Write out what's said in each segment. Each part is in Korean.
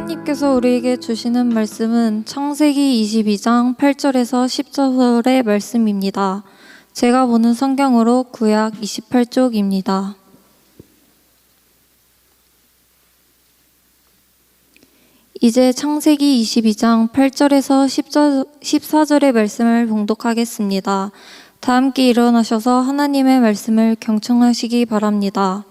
하나님께서 우리에게 주시는 말씀은 창세기 22장 8절에서 10절의 말씀입니다. 제가 보는 성경으로 구약 28쪽입니다. 이제 창세기 22장 8절에서 14절의 말씀을 봉독하겠습니다. 다 함께 일어나셔서 하나님의 말씀을 경청하시기 바랍니다.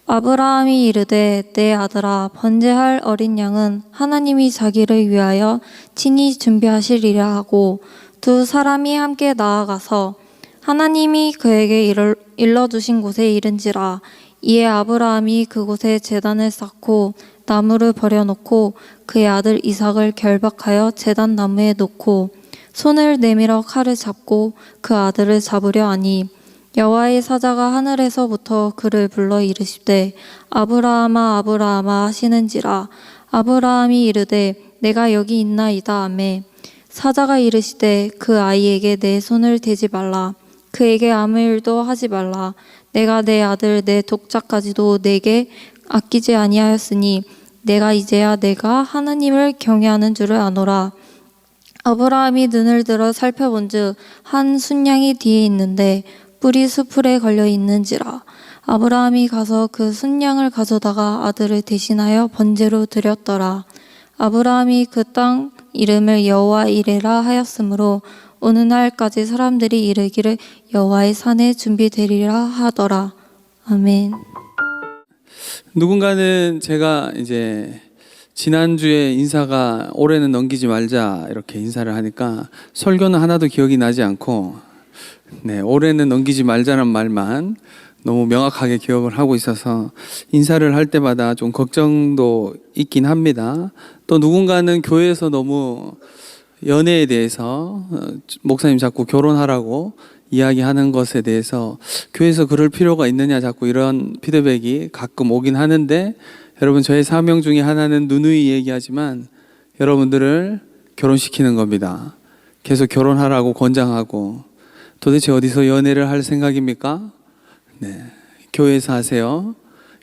아브라함이 이르되 내 아들아 번제할 어린 양은 하나님이 자기를 위하여 친히 준비하시리라 하고 두 사람이 함께 나아가서 하나님이 그에게 일러주신 곳에 이른지라. 이에 아브라함이 그곳에 제단을 쌓고 나무를 버려놓고 그의 아들 이삭을 결박하여 제단 나무에 놓고 손을 내밀어 칼을 잡고 그 아들을 잡으려 하니 여호와의 사자가 하늘에서부터 그를 불러 이르시되 아브라함아 아브라함아 하시는지라. 아브라함이 이르되 내가 여기 있나이다 하매 사자가 이르시되 그 아이에게 내 손을 대지 말라. 그에게 아무 일도 하지 말라. 내가 내 아들 내 독자까지도 내게 아끼지 아니하였으니 내가 이제야 내가 하나님을 경외하는 줄을 아노라. 아브라함이 눈을 들어 살펴본즉 한 순양이 뒤에 있는데 뿔이 수풀에 걸려 있는지라. 아브라함이 가서 그 순양을 가져다가 아들을 대신하여 번제로 드렸더라. 아브라함이 그 땅 이름을 여호와 이레라 하였으므로 오는 날까지 사람들이 이르기를 여호와의 산에 준비되리라 하더라. 아멘. 누군가는 제가 이제 지난주에 인사가 올해는 넘기지 말자 이렇게 인사를 하니까 설교는 하나도 기억이 나지 않고 올해는 넘기지 말자는 말만 너무 명확하게 기억을 하고 있어서 인사를 할 때마다 좀 걱정도 있긴 합니다. 또 누군가는 교회에서 너무 연애에 대해서 목사님 자꾸 결혼하라고 이야기하는 것에 대해서 교회에서 그럴 필요가 있느냐 자꾸 이런 피드백이 가끔 오긴 하는데, 여러분 저의 사명 중에 하나는 누누이 얘기하지만 여러분들을 결혼시키는 겁니다. 계속 결혼하라고 권장하고. 도대체 어디서 연애를 할 생각입니까? 교회에서 하세요.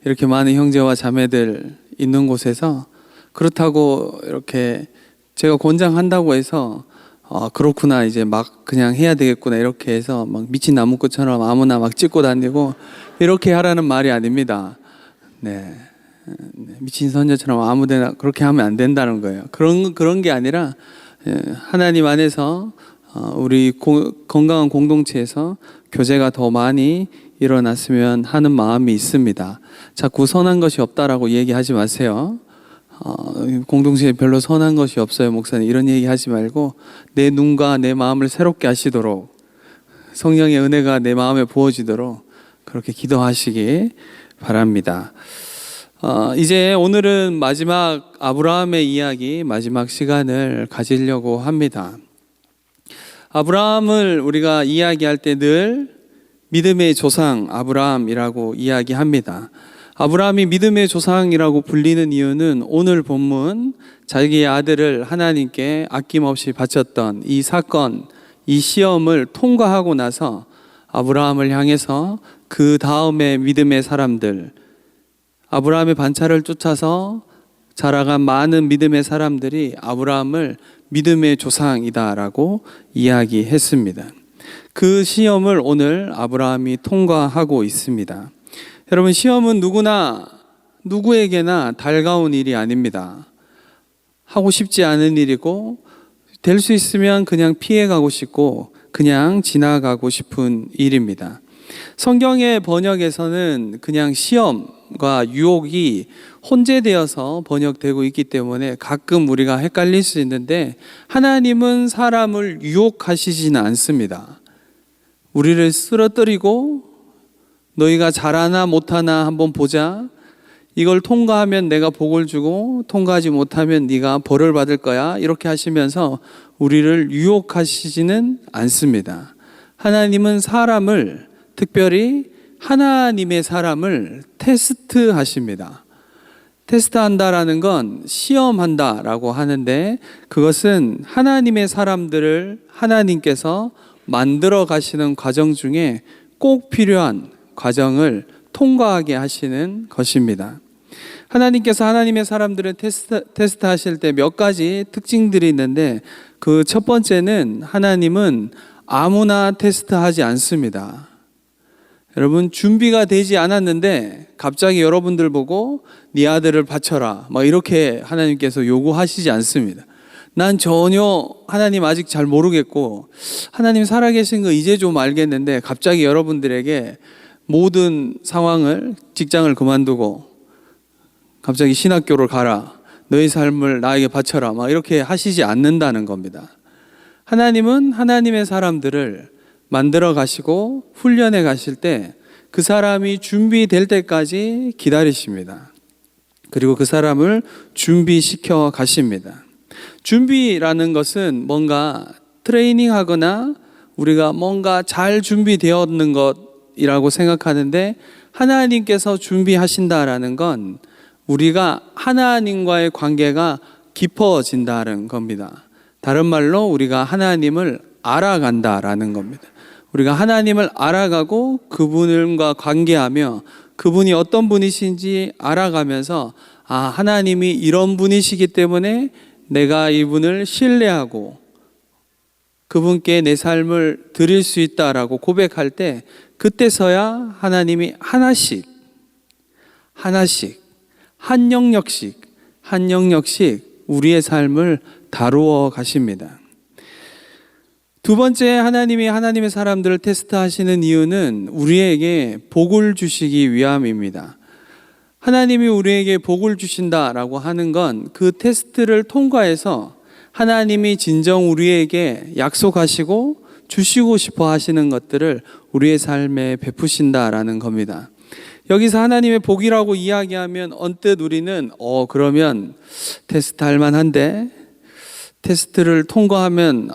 이렇게 많은 형제와 자매들 있는 곳에서. 그렇다고 이렇게 제가 권장한다고 해서 그렇구나 이제 막 그냥 해야 되겠구나 이렇게 해서 막 미친 나무꾼처럼 아무나 막 찍고 다니고 이렇게 하라는 말이 아닙니다. 미친 선녀처럼 아무데나 그렇게 하면 안 된다는 거예요. 그런 게 아니라 하나님 안에서 우리 건강한 공동체에서 교제가 더 많이 일어났으면 하는 마음이 있습니다. 자꾸 선한 것이 없다라고 얘기하지 마세요. 공동체에 별로 선한 것이 없어요 목사님 이런 얘기 하지 말고 내 눈과 내 마음을 새롭게 하시도록 성령의 은혜가 내 마음에 부어지도록 그렇게 기도하시기 바랍니다. 이제 오늘은 마지막 아브라함의 이야기 마지막 시간을 가지려고 합니다. 아브라함을 우리가 이야기할 때 늘 믿음의 조상 아브라함이라고 이야기합니다. 아브라함이 믿음의 조상이라고 불리는 이유는 오늘 본문 자기의 아들을 하나님께 아낌없이 바쳤던 이 사건, 이 시험을 통과하고 나서 아브라함을 향해서 그 다음에 믿음의 사람들, 아브라함의 반차를 쫓아서 자라간 많은 믿음의 사람들이 아브라함을 믿음의 조상이다라고 이야기했습니다. 그 시험을 오늘 아브라함이 통과하고 있습니다. 여러분 시험은 누구에게나 달가운 일이 아닙니다. 하고 싶지 않은 일이고 될 수 있으면 그냥 피해가고 싶고 그냥 지나가고 싶은 일입니다. 성경의 번역에서는 그냥 시험과 유혹이 혼재되어서 번역되고 있기 때문에 가끔 우리가 헷갈릴 수 있는데 하나님은 사람을 유혹하시지는 않습니다. 우리를 쓰러뜨리고 너희가 잘하나 못하나 한번 보자. 이걸 통과하면 내가 복을 주고 통과하지 못하면 네가 벌을 받을 거야. 이렇게 하시면서 우리를 유혹하시지는 않습니다. 하나님은 사람을 특별히 하나님의 사람을 테스트하십니다. 테스트한다라는 건 시험한다라고 하는데 그것은 하나님의 사람들을 하나님께서 만들어 가시는 과정 중에 꼭 필요한 과정을 통과하게 하시는 것입니다. 하나님께서 하나님의 사람들을 테스트 하실 때 몇 가지 특징들이 있는데, 그 첫 번째는 하나님은 아무나 테스트하지 않습니다. 여러분, 준비가 되지 않았는데 갑자기 여러분들 보고 네 아들을 바쳐라 막 이렇게 하나님께서 요구하시지 않습니다. 난 전혀 하나님 아직 잘 모르겠고 하나님 살아계신 거 이제 좀 알겠는데 갑자기 여러분들에게 모든 상황을, 직장을 그만두고 갑자기 신학교를 가라, 너의 삶을 나에게 바쳐라 막 이렇게 하시지 않는다는 겁니다. 하나님은 하나님의 사람들을 만들어 가시고 훈련해 가실 때 그 사람이 준비될 때까지 기다리십니다. 그리고 그 사람을 준비시켜 가십니다. 준비라는 것은 뭔가 트레이닝하거나 우리가 뭔가 잘 준비되었는 것이라고 생각하는데, 하나님께서 준비하신다라는 건 우리가 하나님과의 관계가 깊어진다는 겁니다. 다른 말로 우리가 하나님을 알아간다라는 겁니다. 우리가 하나님을 알아가고 그분과 관계하며 그분이 어떤 분이신지 알아가면서, 아, 하나님이 이런 분이시기 때문에 내가 이분을 신뢰하고 그분께 내 삶을 드릴 수 있다라고 고백할 때, 그때서야 하나님이 하나씩 한 영역씩 우리의 삶을 다루어 가십니다. 두 번째, 하나님이 하나님의 사람들을 테스트하시는 이유는 우리에게 복을 주시기 위함입니다. 하나님이 우리에게 복을 주신다라고 하는 건 그 테스트를 통과해서 하나님이 진정 우리에게 약속하시고 주시고 싶어 하시는 것들을 우리의 삶에 베푸신다라는 겁니다. 여기서 하나님의 복이라고 이야기하면 언뜻 우리는 그러면 테스트 할 만한데, 테스트를 통과하면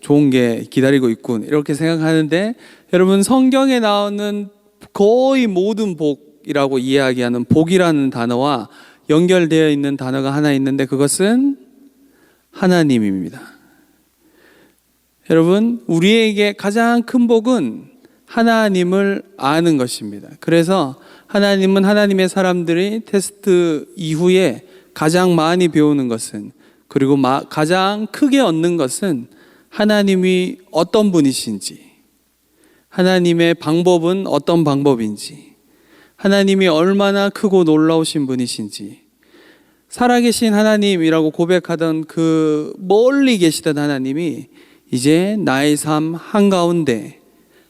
좋은 게 기다리고 있군 이렇게 생각하는데, 여러분, 성경에 나오는 거의 모든 복이라고 이야기하는 복이라는 단어와 연결되어 있는 단어가 하나 있는데 그것은 하나님입니다. 여러분, 우리에게 가장 큰 복은 하나님을 아는 것입니다. 그래서 하나님은 하나님의 사람들이 테스트 이후에 가장 많이 배우는 것은, 그리고 가장 크게 얻는 것은 하나님이 어떤 분이신지, 하나님의 방법은 어떤 방법인지, 하나님이 얼마나 크고 놀라우신 분이신지, 살아계신 하나님이라고 고백하던 그 멀리 계시던 하나님이 이제 나의 삶 한가운데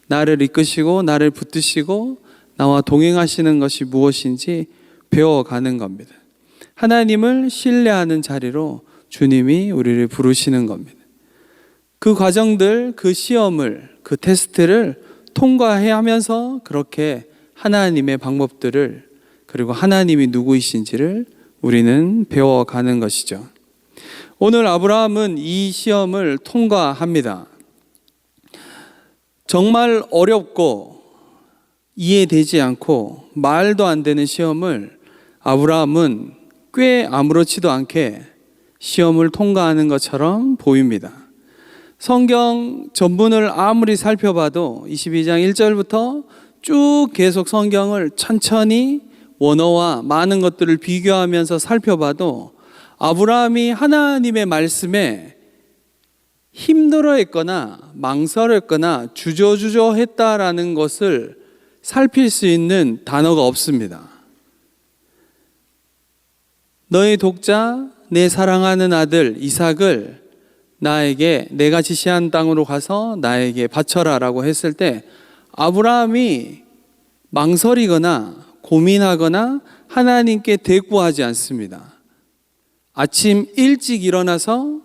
나를 이끄시고 나를 붙드시고 나와 동행하시는 것이 무엇인지 배워가는 겁니다. 하나님을 신뢰하는 자리로 주님이 우리를 부르시는 겁니다. 그 과정들, 그 시험을, 그 테스트를 통과해야 하면서 그렇게 하나님의 방법들을, 그리고 하나님이 누구이신지를 우리는 배워가는 것이죠. 오늘 아브라함은 이 시험을 통과합니다. 정말 어렵고 이해되지 않고 말도 안 되는 시험을 아브라함은 꽤 아무렇지도 않게 시험을 통과하는 것처럼 보입니다. 성경 전문을 아무리 살펴봐도 22장 1절부터 쭉 계속 성경을 천천히 원어와 많은 것들을 비교하면서 살펴봐도 아브라함이 하나님의 말씀에 힘들어했거나 망설였거나 주저주저했다라는 것을 살필 수 있는 단어가 없습니다. 너의 독자, 내 사랑하는 아들 이삭을 나에게 내가 지시한 땅으로 가서 나에게 바쳐라 라고 했을 때 아브라함이 망설이거나 고민하거나 하나님께 대꾸하지 않습니다. 아침 일찍 일어나서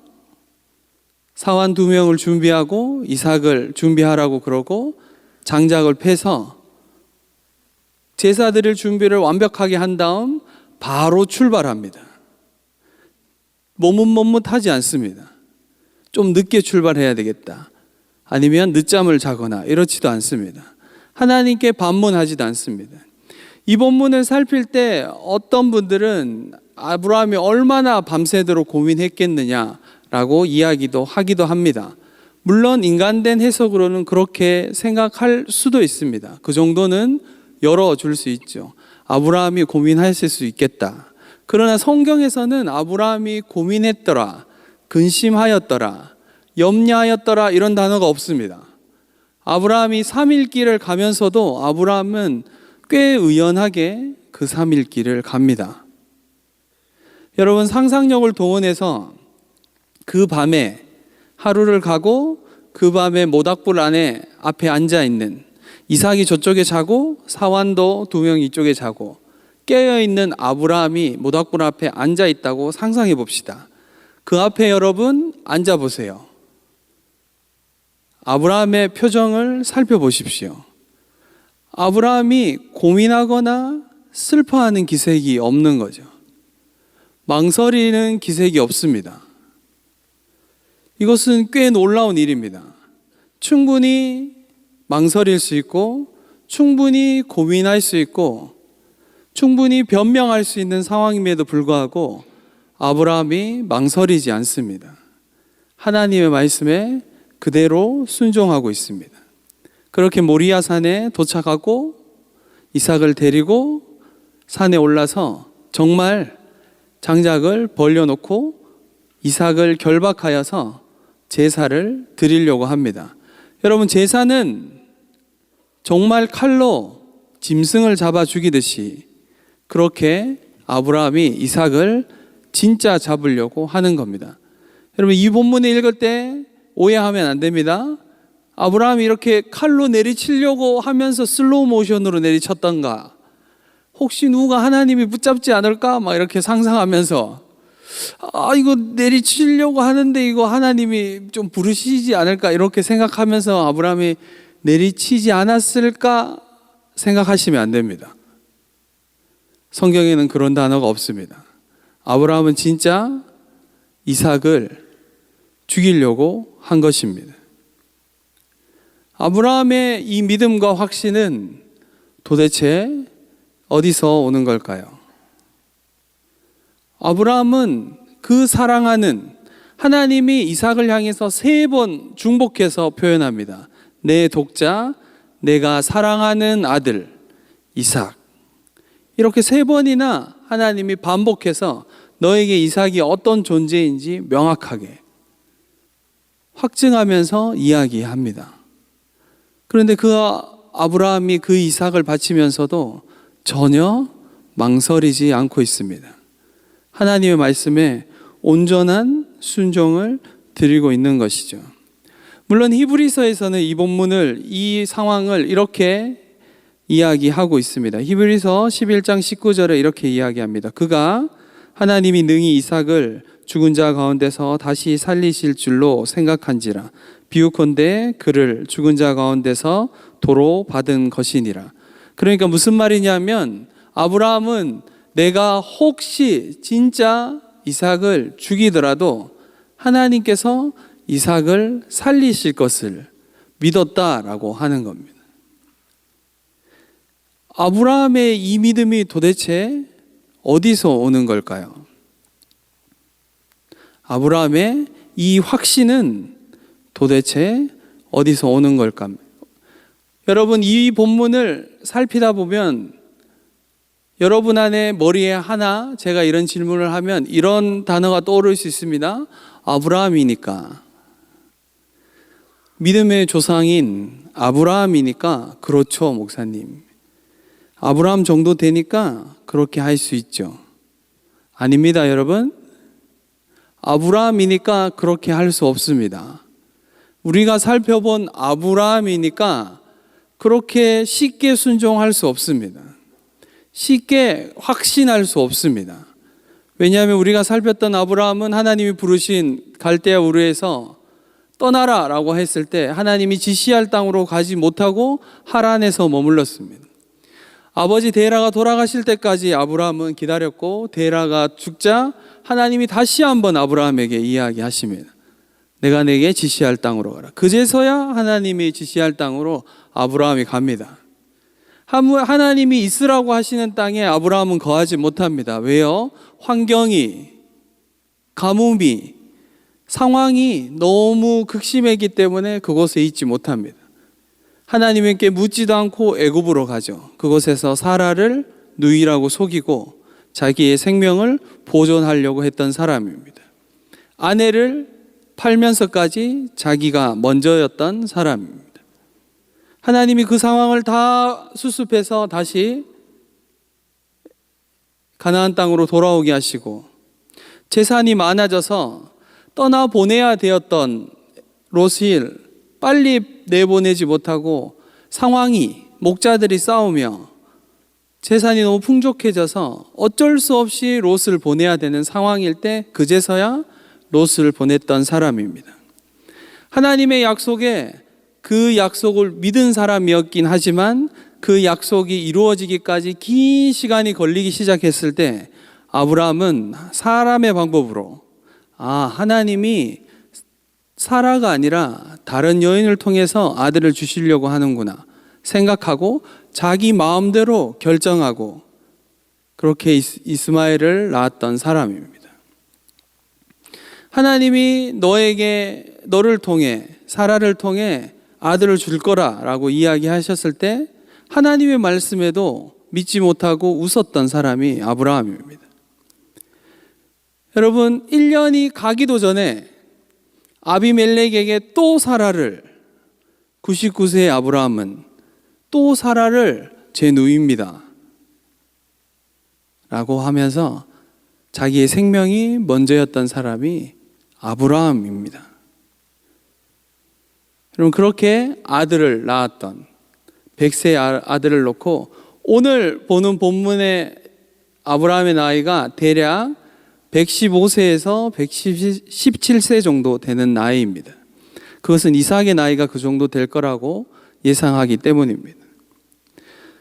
사환 2명을 준비하고 이삭을 준비하라고 그러고 장작을 패서 제사 드릴 준비를 완벽하게 한 다음 바로 출발합니다. 머뭇머뭇하지 않습니다. 좀 늦게 출발해야 되겠다, 아니면 늦잠을 자거나 이렇지도 않습니다. 하나님께 반문하지도 않습니다. 이 본문을 살필 때 어떤 분들은 아브라함이 얼마나 밤새도록 고민했겠느냐라고 이야기도 하기도 합니다. 물론 인간된 해석으로는 그렇게 생각할 수도 있습니다. 그 정도는 열어줄 수 있죠. 아브라함이 고민했을 수 있겠다. 그러나 성경에서는 아브라함이 고민했더라, 근심하였더라, 염려하였더라 이런 단어가 없습니다. 아브라함이 3일 길을 가면서도 아브라함은 꽤 의연하게 그 3일 길을 갑니다. 여러분, 상상력을 동원해서 그 밤에 하루를 가고 그 밤에 모닥불 안에 앞에 앉아 있는 이삭이 저쪽에 자고 사환도 2명 이쪽에 자고 깨어있는 아브라함이 모닥불 앞에 앉아 있다고 상상해 봅시다. 그 앞에 여러분 앉아 보세요. 아브라함의 표정을 살펴보십시오. 아브라함이 고민하거나 슬퍼하는 기색이 없는 거죠. 망설이는 기색이 없습니다. 이것은 꽤 놀라운 일입니다. 충분히 망설일 수 있고, 충분히 고민할 수 있고, 충분히 변명할 수 있는 상황임에도 불구하고 아브라함이 망설이지 않습니다. 하나님의 말씀에 그대로 순종하고 있습니다. 그렇게 모리아 산에 도착하고 이삭을 데리고 산에 올라서 정말 장작을 벌려놓고 이삭을 결박하여서 제사를 드리려고 합니다. 여러분, 제사는 정말 칼로 짐승을 잡아 죽이듯이 그렇게 아브라함이 이삭을 진짜 잡으려고 하는 겁니다. 여러분, 이 본문을 읽을 때 오해하면 안 됩니다. 아브라함이 이렇게 칼로 내리치려고 하면서 슬로우 모션으로 내리쳤던가, 혹시 누가 하나님이 붙잡지 않을까 막 이렇게 상상하면서 이거 내리치려고 하는데 이거 하나님이 좀 부르시지 않을까 이렇게 생각하면서 아브라함이 내리치지 않았을까 생각하시면 안 됩니다. 성경에는 그런 단어가 없습니다. 아브라함은 진짜 이삭을 죽이려고 한 것입니다. 아브라함의 이 믿음과 확신은 도대체 어디서 오는 걸까요? 아브라함은 그 사랑하는 하나님이 이삭을 향해서 3번 중복해서 표현합니다. 내 독자, 내가 사랑하는 아들 이삭. 이렇게 3번이나 하나님이 반복해서 너에게 이삭이 어떤 존재인지 명확하게 확증하면서 이야기합니다. 그런데 그 아브라함이 그 이삭을 바치면서도 전혀 망설이지 않고 있습니다. 하나님의 말씀에 온전한 순종을 드리고 있는 것이죠. 물론 히브리서에서는 이 본문을, 이 상황을 이렇게 이야기하고 있습니다. 히브리서 11장 19절에 이렇게 이야기합니다. 그가 하나님이 능히 이삭을 죽은 자 가운데서 다시 살리실 줄로 생각한지라. 비유컨대 그를 죽은 자 가운데서 도로 받은 것이니라. 그러니까 무슨 말이냐면, 아브라함은 내가 혹시 진짜 이삭을 죽이더라도 하나님께서 이삭을 살리실 것을 믿었다라고 하는 겁니다. 아브라함의 이 믿음이 도대체 어디서 오는 걸까요? 아브라함의 이 확신은 도대체 어디서 오는 걸까? 여러분, 이 본문을 살피다 보면 여러분 안에 머리에 하나 제가 이런 질문을 하면 이런 단어가 떠오를 수 있습니다. 아브라함이니까. 믿음의 조상인 아브라함이니까 그렇죠, 목사님. 아브라함 정도 되니까 그렇게 할 수 있죠. 아닙니다, 여러분. 아브라함이니까 그렇게 할 수 없습니다. 우리가 살펴본 아브라함이니까 그렇게 쉽게 순종할 수 없습니다. 쉽게 확신할 수 없습니다. 왜냐하면 우리가 살폈던 아브라함은 하나님이 부르신 갈대아 우르에서 떠나라 라고 했을 때 하나님이 지시할 땅으로 가지 못하고 하란에서 머물렀습니다. 아버지 데라가 돌아가실 때까지 아브라함은 기다렸고, 데라가 죽자 하나님이 다시 한번 아브라함에게 이야기하십니다. 내가 내게 지시할 땅으로 가라. 그제서야 하나님이 지시할 땅으로 아브라함이 갑니다. 하나님이 있으라고 하시는 땅에 아브라함은 거하지 못합니다. 왜요? 환경이, 가뭄이, 상황이 너무 극심했기 때문에 그곳에 있지 못합니다. 하나님께 묻지도 않고 애굽으로 가죠. 그곳에서 사라를 누이라고 속이고 자기의 생명을 보존하려고 했던 사람입니다. 아내를 팔면서까지 자기가 먼저였던 사람입니다. 하나님이 그 상황을 다 수습해서 다시 가나안 땅으로 돌아오게 하시고 재산이 많아져서 떠나보내야 되었던 롯을 빨리 내보내지 못하고 상황이 목자들이 싸우며 재산이 너무 풍족해져서 어쩔 수 없이 롯을 보내야 되는 상황일 때 그제서야 롯을 보냈던 사람입니다. 하나님의 약속에 그 약속을 믿은 사람이었긴 하지만 그 약속이 이루어지기까지 긴 시간이 걸리기 시작했을 때 아브라함은 사람의 방법으로 하나님이 사라가 아니라 다른 여인을 통해서 아들을 주시려고 하는구나 생각하고 자기 마음대로 결정하고 그렇게 이스마엘을 낳았던 사람입니다. 하나님이 너를 통해 사라를 통해 아들을 줄 거라라고 이야기하셨을 때 하나님의 말씀에도 믿지 못하고 웃었던 사람이 아브라함입니다. 여러분 1년이 가기도 전에 아비멜렉에게 또 사라를 99세의 아브라함은 또 사라를 제 누이입니다 라고 하면서 자기의 생명이 먼저였던 사람이 아브라함입니다. 여러분 그렇게 아들을 낳았던 100세의 아들을 놓고 오늘 보는 본문의 아브라함의 나이가 대략 115세에서 117세 정도 되는 나이입니다. 그것은 이삭의 나이가 그 정도 될 거라고 예상하기 때문입니다.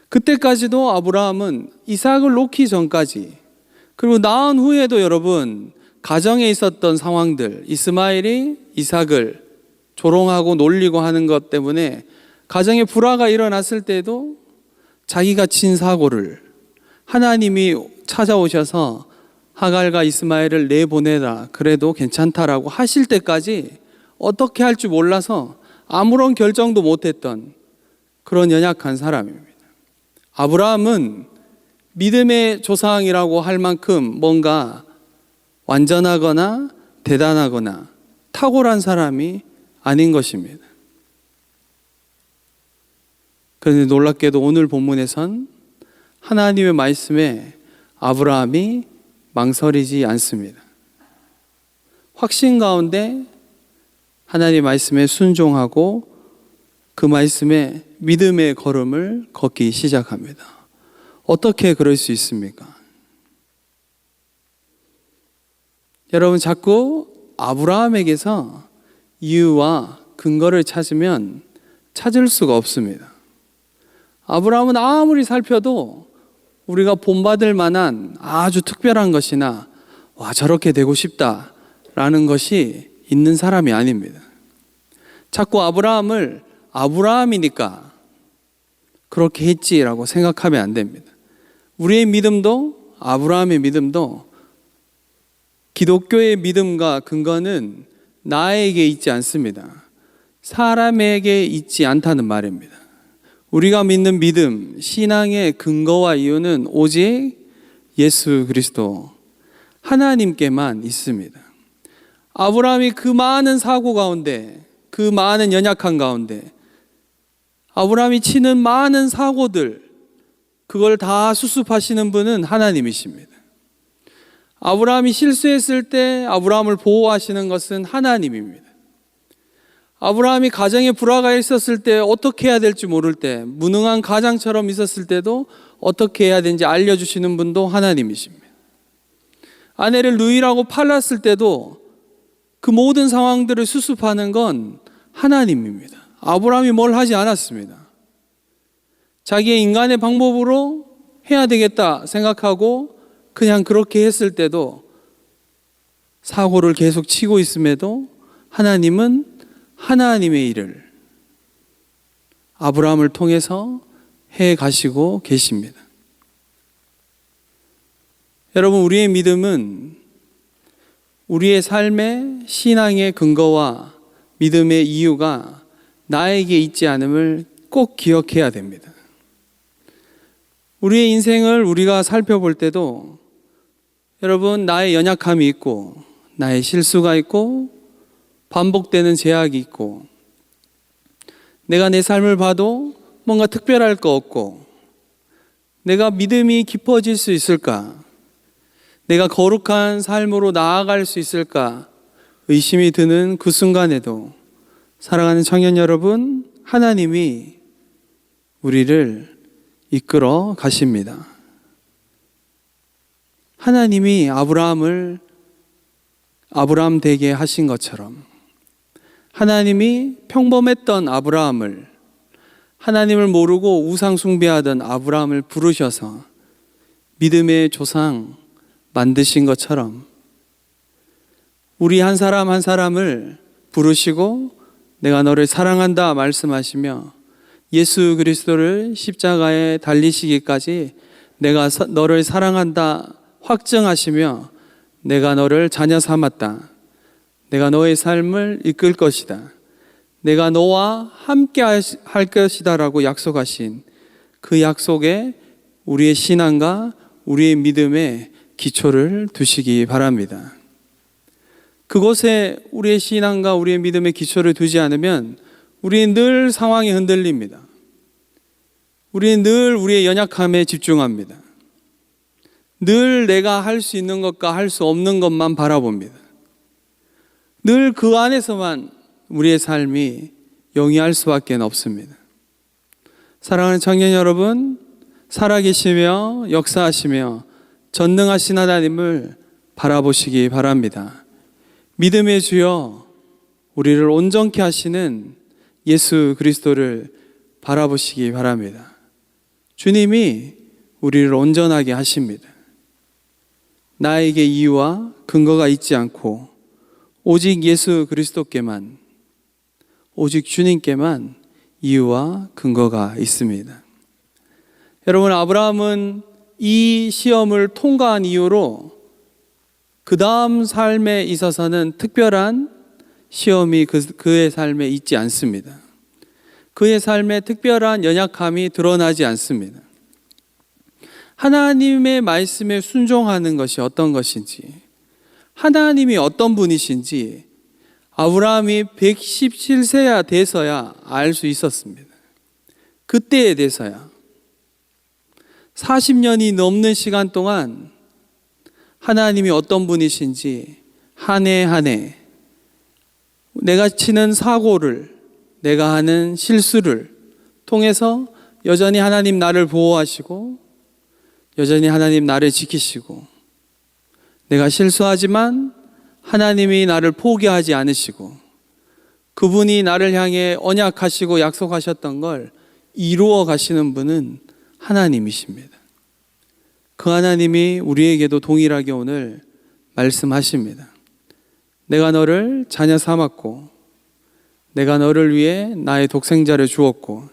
그때까지도 아브라함은 이삭을 놓기 전까지 그리고 낳은 후에도 여러분 가정에 있었던 상황들 이스마엘이 이삭을 조롱하고 놀리고 하는 것 때문에 가정에 불화가 일어났을 때도 자기가 친 사고를 하나님이 찾아오셔서 하갈과 이스마엘을 내보내라 그래도 괜찮다라고 하실 때까지 어떻게 할 줄 몰라서 아무런 결정도 못했던 그런 연약한 사람입니다. 아브라함은 믿음의 조상이라고 할 만큼 뭔가 완전하거나 대단하거나 탁월한 사람이 아닌 것입니다. 그런데 놀랍게도 오늘 본문에선 하나님의 말씀에 아브라함이 망설이지 않습니다. 확신 가운데 하나님의 말씀에 순종하고 그 말씀에 믿음의 걸음을 걷기 시작합니다. 어떻게 그럴 수 있습니까? 여러분 자꾸 아브라함에게서 이유와 근거를 찾으면 찾을 수가 없습니다. 아브라함은 아무리 살펴도 우리가 본받을 만한 아주 특별한 것이나 저렇게 되고 싶다라는 것이 있는 사람이 아닙니다. 자꾸 아브라함을 아브라함이니까 그렇게 했지라고 생각하면 안 됩니다. 우리의 믿음도 아브라함의 믿음도 기독교의 믿음과 근거는 나에게 있지 않습니다. 사람에게 있지 않다는 말입니다. 우리가 믿는 믿음, 신앙의 근거와 이유는 오직 예수 그리스도 하나님께만 있습니다. 아브라함이 그 많은 사고 가운데 그 많은 연약한 가운데 아브라함이 치는 많은 사고들 그걸 다 수습하시는 분은 하나님이십니다. 아브라함이 실수했을 때 아브라함을 보호하시는 것은 하나님입니다. 아브라함이 가정에 불화가 있었을 때 어떻게 해야 될지 모를 때 무능한 가장처럼 있었을 때도 어떻게 해야 되는지 알려주시는 분도 하나님이십니다. 아내를 누이라고 팔았을 때도 그 모든 상황들을 수습하는 건 하나님입니다. 아브라함이 뭘 하지 않았습니다. 자기의 인간의 방법으로 해야 되겠다 생각하고 그냥 그렇게 했을 때도 사고를 계속 치고 있음에도 하나님은 하나님의 일을 아브라함을 통해서 해 가시고 계십니다. 여러분 우리의 믿음은 우리의 삶의 신앙의 근거와 믿음의 이유가 나에게 있지 않음을 꼭 기억해야 됩니다. 우리의 인생을 우리가 살펴볼 때도 여러분, 나의 연약함이 있고 나의 실수가 있고 반복되는 제약이 있고 내가 내 삶을 봐도 뭔가 특별할 거 없고 내가 믿음이 깊어질 수 있을까? 내가 거룩한 삶으로 나아갈 수 있을까? 의심이 드는 그 순간에도 사랑하는 청년 여러분, 하나님이 우리를 이끌어 가십니다. 하나님이 아브라함 되게 하신 것처럼 하나님이 평범했던 아브라함을, 하나님을 모르고 우상 숭배하던 아브라함을 부르셔서 믿음의 조상 만드신 것처럼 우리 한 사람 한 사람을 부르시고 내가 너를 사랑한다 말씀하시며 예수 그리스도를 십자가에 달리시기까지 내가 너를 사랑한다 확증하시며 내가 너를 자녀 삼았다. 내가 너의 삶을 이끌 것이다. 내가 너와 함께 할 것이다 라고 약속하신 그 약속에 우리의 신앙과 우리의 믿음에 기초를 두시기 바랍니다. 그곳에 우리의 신앙과 우리의 믿음의 기초를 두지 않으면 우리는 늘 상황이 흔들립니다. 우리는 늘 우리의 연약함에 집중합니다. 늘 내가 할 수 있는 것과 할 수 없는 것만 바라봅니다. 늘 그 안에서만 우리의 삶이 영위할 수밖에 없습니다. 사랑하는 청년 여러분, 살아계시며 역사하시며 전능하신 하나님을 바라보시기 바랍니다. 믿음의 주여, 우리를 온전케 하시는 예수 그리스도를 바라보시기 바랍니다. 주님이 우리를 온전하게 하십니다. 나에게 이유와 근거가 있지 않고 오직 예수 그리스도께만, 오직 주님께만 이유와 근거가 있습니다. 여러분, 아브라함은 이 시험을 통과한 이후로 그 다음 삶에 있어서는 특별한 시험이 그의 삶에 있지 않습니다. 그의 삶에 특별한 연약함이 드러나지 않습니다. 하나님의 말씀에 순종하는 것이 어떤 것인지, 하나님이 어떤 분이신지 아브라함이 117세야 돼서야 알 수 있었습니다. 그때에 돼서야 40년이 넘는 시간 동안 하나님이 어떤 분이신지 한 해 한 해 내가 치는 사고를, 내가 하는 실수를 통해서 여전히 하나님 나를 보호하시고 여전히 하나님 나를 지키시고, 내가 실수하지만 하나님이 나를 포기하지 않으시고 그분이 나를 향해 언약하시고 약속하셨던 걸 이루어 가시는 분은 하나님이십니다. 그 하나님이 우리에게도 동일하게 오늘 말씀하십니다. 내가 너를 자녀 삼았고 내가 너를 위해 나의 독생자를 주었고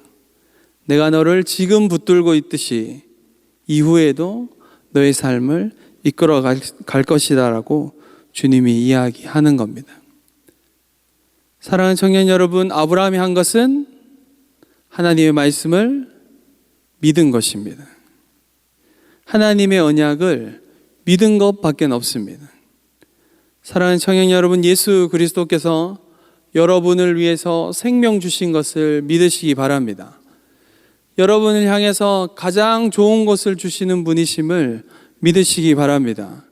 내가 너를 지금 붙들고 있듯이 이후에도 너의 삶을 이끌어 갈 것이다 라고 주님이 이야기하는 겁니다. 사랑하는 청년 여러분, 아브라함이 한 것은 하나님의 말씀을 믿은 것입니다. 하나님의 언약을 믿은 것밖에 없습니다. 사랑하는 청년 여러분, 예수 그리스도께서 여러분을 위해서 생명 주신 것을 믿으시기 바랍니다. 여러분을 향해서 가장 좋은 것을 주시는 분이심을 믿으시기 바랍니다.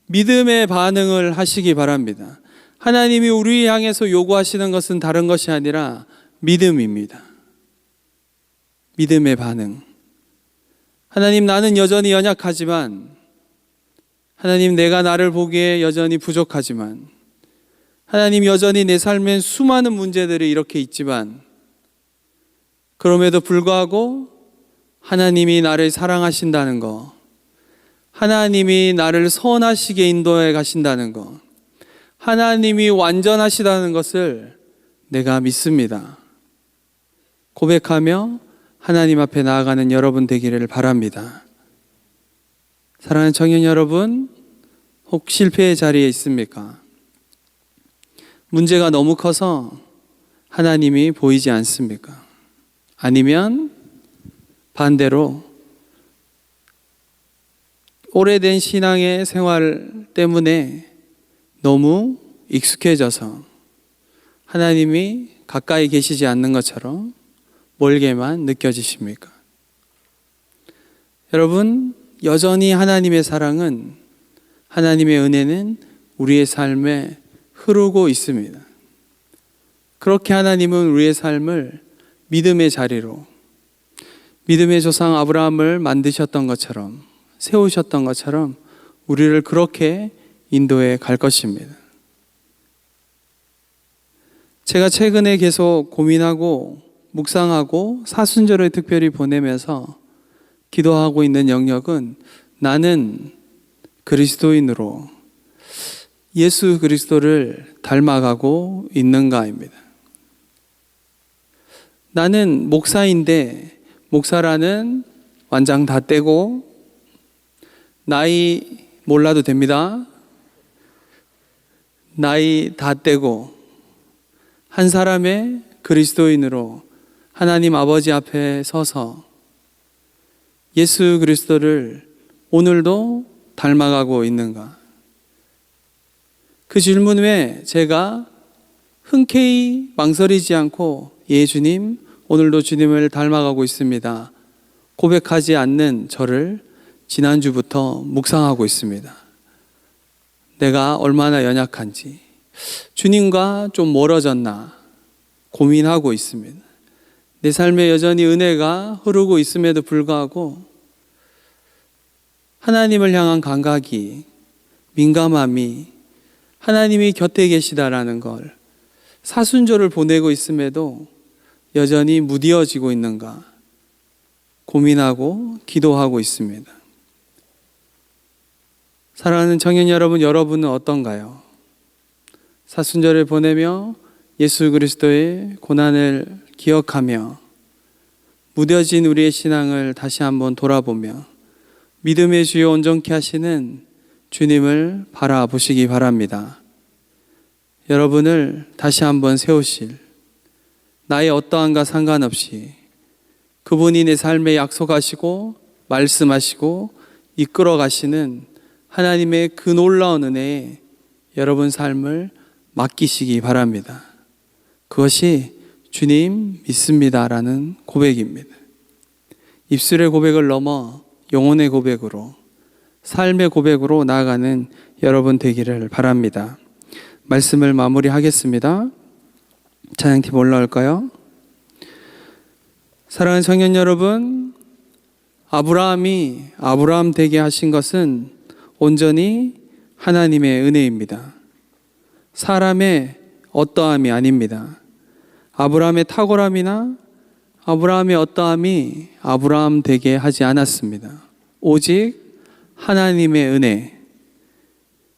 믿음의 반응을 하시기 바랍니다. 하나님이 우리 향해서 요구하시는 것은 다른 것이 아니라 믿음입니다. 믿음의 반응. 하나님, 나는 여전히 연약하지만, 하나님, 내가 나를 보기에 여전히 부족하지만, 하나님, 여전히 내 삶엔 수많은 문제들이 이렇게 있지만 그럼에도 불구하고 하나님이 나를 사랑하신다는 거, 하나님이 나를 선하시게 인도해 가신다는 거, 하나님이 완전하시다는 것을 내가 믿습니다. 고백하며 하나님 앞에 나아가는 여러분 되기를 바랍니다. 사랑하는 청년 여러분, 혹 실패의 자리에 있습니까? 문제가 너무 커서 하나님이 보이지 않습니까? 아니면 반대로 오래된 신앙의 생활 때문에 너무 익숙해져서 하나님이 가까이 계시지 않는 것처럼 멀게만 느껴지십니까? 여러분, 여전히 하나님의 사랑은, 하나님의 은혜는 우리의 삶에 흐르고 있습니다. 그렇게 하나님은 우리의 삶을 믿음의 자리로, 믿음의 조상 아브라함을 만드셨던 것처럼, 세우셨던 것처럼 우리를 그렇게 인도해 갈 것입니다. 제가 최근에 계속 고민하고 묵상하고 사순절을 특별히 보내면서 기도하고 있는 영역은 나는 그리스도인으로 예수 그리스도를 닮아가고 있는가입니다. 나는 목사인데 목사라는 완장 다 떼고 나이 몰라도 됩니다. 나이 다 떼고 한 사람의 그리스도인으로 하나님 아버지 앞에 서서 예수 그리스도를 오늘도 닮아가고 있는가? 그 질문에 제가 흔쾌히 망설이지 않고 예 주님, 오늘도 주님을 닮아가고 있습니다. 고백하지 않는 저를 지난주부터 묵상하고 있습니다. 내가 얼마나 연약한지, 주님과 좀 멀어졌나 고민하고 있습니다. 내 삶에 여전히 은혜가 흐르고 있음에도 불구하고 하나님을 향한 감각이, 민감함이 하나님이 곁에 계시다라는 걸 사순절을 보내고 있음에도 여전히 무뎌지고 있는가 고민하고 기도하고 있습니다. 사랑하는 청년 여러분, 여러분은 어떤가요? 사순절을 보내며 예수 그리스도의 고난을 기억하며 무뎌진 우리의 신앙을 다시 한번 돌아보며 믿음의 주요 온전케 하시는 주님을 바라보시기 바랍니다. 여러분을 다시 한번 세우실, 나의 어떠함과 상관없이 그분이 내 삶에 약속하시고 말씀하시고 이끌어 가시는 하나님의 그 놀라운 은혜에 여러분 삶을 맡기시기 바랍니다. 그것이 주님 믿습니다라는 고백입니다. 입술의 고백을 넘어 영혼의 고백으로, 삶의 고백으로 나아가는 여러분 되기를 바랍니다. 말씀을 마무리하겠습니다. 찬양팀 올라올까요? 사랑하는 청년 여러분, 아브라함이 아브라함 되게 하신 것은 온전히 하나님의 은혜입니다. 사람의 어떠함이 아닙니다. 아브라함의 탁월함이나 아브라함의 어떠함이 아브라함 되게 하지 않았습니다. 오직 하나님의 은혜,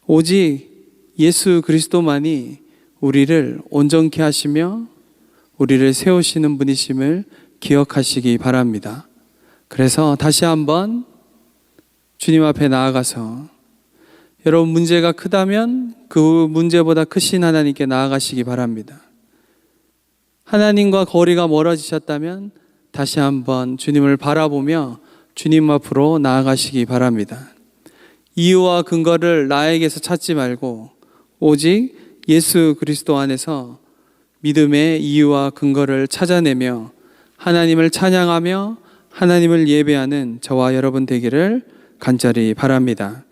오직 예수 그리스도만이 우리를 온전케 하시며 우리를 세우시는 분이심을 기억하시기 바랍니다. 그래서 다시 한번 주님 앞에 나아가서 여러분 문제가 크다면 그 문제보다 크신 하나님께 나아가시기 바랍니다. 하나님과 거리가 멀어지셨다면 다시 한번 주님을 바라보며 주님 앞으로 나아가시기 바랍니다. 이유와 근거를 나에게서 찾지 말고 오직 예수 그리스도 안에서 믿음의 이유와 근거를 찾아내며 하나님을 찬양하며 하나님을 예배하는 저와 여러분 되기를 간절히 바랍니다.